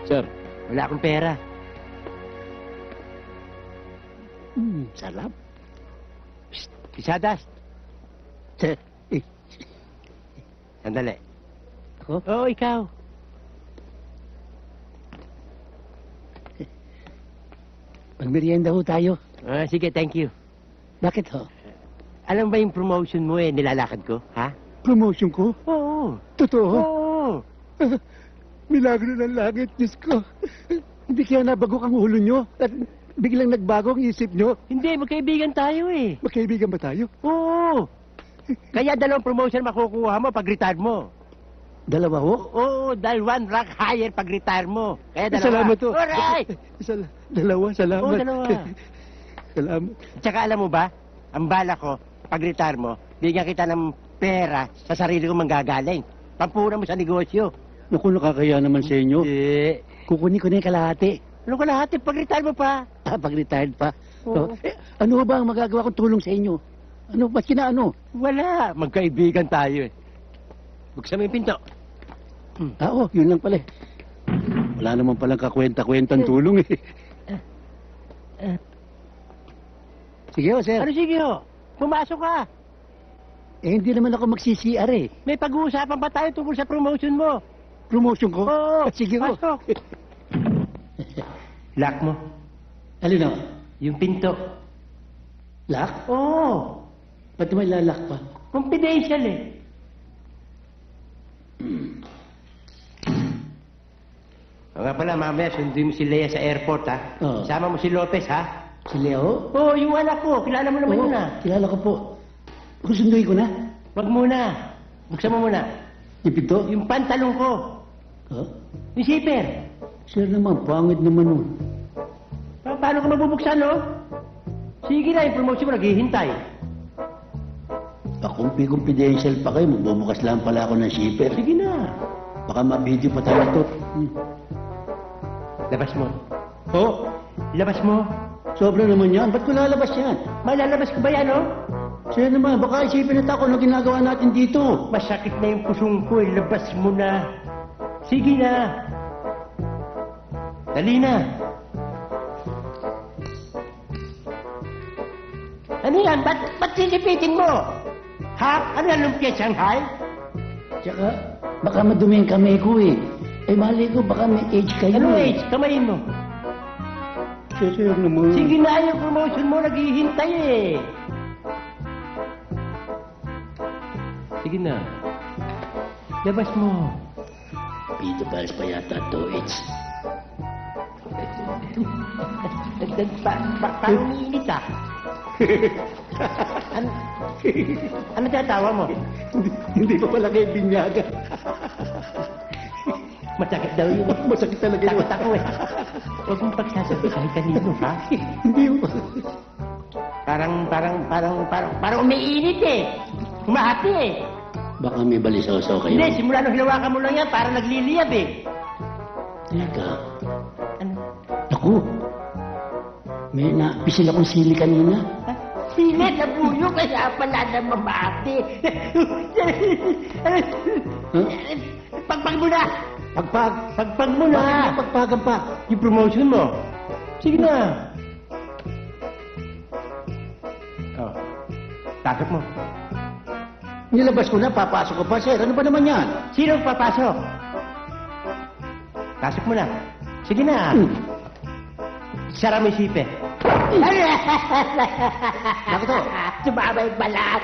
Sir, wala akong pera. Sarap. Pisadas. Sandali. Ako? Oo, ikaw. Magmerienda ho tayo. Sige, thank you. Bakit ho? Alam ba yung promotion mo nilalakad ko, ha? Promotion ko? Oo. Totoo? Oo. Milagro ng langit, Diyos ko. Hindi kaya nabagok ang ulo nyo at biglang nagbago ang isip nyo. Hindi, magkaibigan tayo eh. Magkaibigan ba tayo? Oo. Kaya 2 promotion makukuha mo pag retire mo. Dalawa ho? Oo, dahil 1 rank higher pag retire mo. Kaya 2. Salamat ho. Alright! Dalawa, salamat. Oo, 2. Salamat. Tsaka alam mo ba, ang bala ko, pag retire mo, bigyan kita ng pera sa sarili ko manggagaling. Pampunan mo sa negosyo. Naku, nakakaya naman sa inyo. Hindi. Kukunin ko na yung kalahati. Ano ka lahat? Pag retire mo pa. Pag retired pa. Oo. Ano ba ang magagawa kong tulong sa inyo? Ano, ba't kinaano? Wala. Magkaibigan tayo eh. Buksan mo yung pinto. Oo, yun lang pala. Wala naman palang kakwenta-kwentang tulong eh. Sige ho, sir. Ano sige ho? Pumasok ka. Hindi naman ako magsi-CR eh. May pag-uusapan pa tayo tungkol sa promotion mo. Promotion ko? Oo. Sige ho. Pasok. Lock mo. Alin na? Yung pinto. Lock? Oo. Ba't may lalak pa? Confidential eh. O nga pala, mamaya sundin mo si Lea sa airport, ha? Oo. Sama mo si Lopez, ha? Si Leo? Oo, yung anak ko. Kilala mo naman Oo, yun, ha? kilala ko po. Susunduin ko na. Wag muna. Buksan mo muna. Yung pinto? Yung pantalong ko. Huh? Yung zipper. Sir naman, pangit naman nun. Paano ka mabubuksan, no? Sige na, yung promotion mo naghihintay. Kung confidential pa kayo, magbubukas lang pala ako ng shipper. Sige na. Baka ma-video pa tayo ito. Labas mo. Oh, Labas mo. sobra naman yan. Ba't ko lalabas yan? Malalabas ko ba yan, no? Sir naman, baka isipin na ako na ginagawa natin dito. Masakit na yung pusong ko, labas mo na. Sige na. Dali na. Ano yan? Ba't sisipitin mo? Ha? Ano yan, lumpia Shanghai? Tsaka, baka madumi ang kamay ko eh. Eh, mali ko, baka may age kayo Ano eh. age? Kamayin mo. Sir naman. Sige na, yung promotion mo naghihintay eh. Sige na. Labas mo. Pito Paris pa yata 2H. Parang umiinit ah. Ano tatawa mo? Hindi pa pala kayo binyaga. Masakit daw yun. Masakit talaga yun. Takot ako eh. Huwag mong pagsasabi kahit kanino, ha? Hindi mo. Parang umiinit eh. Humahati eh. Baka may balisaw-saw kayo. Hindi, simula nung hinawakan mo lang yan, parang nagliliyab eh. Teka. Ano? Naku. May napisil akong sili kanina. Ha? Sili, nabuyo, kaya pala na mamati. Huh? Pagpag mo na! Pagpag mo na! Bakit may pagpagan pa? Yung promotion mo. Sige na. Oh. Takot mo. Nilabas ko na, papasok ko pa, sir. Ano ba naman yan? Sino papasok? Pasok mo na. Sige na. Sara mo yung sipe. Bakit to? Sumama yung balat.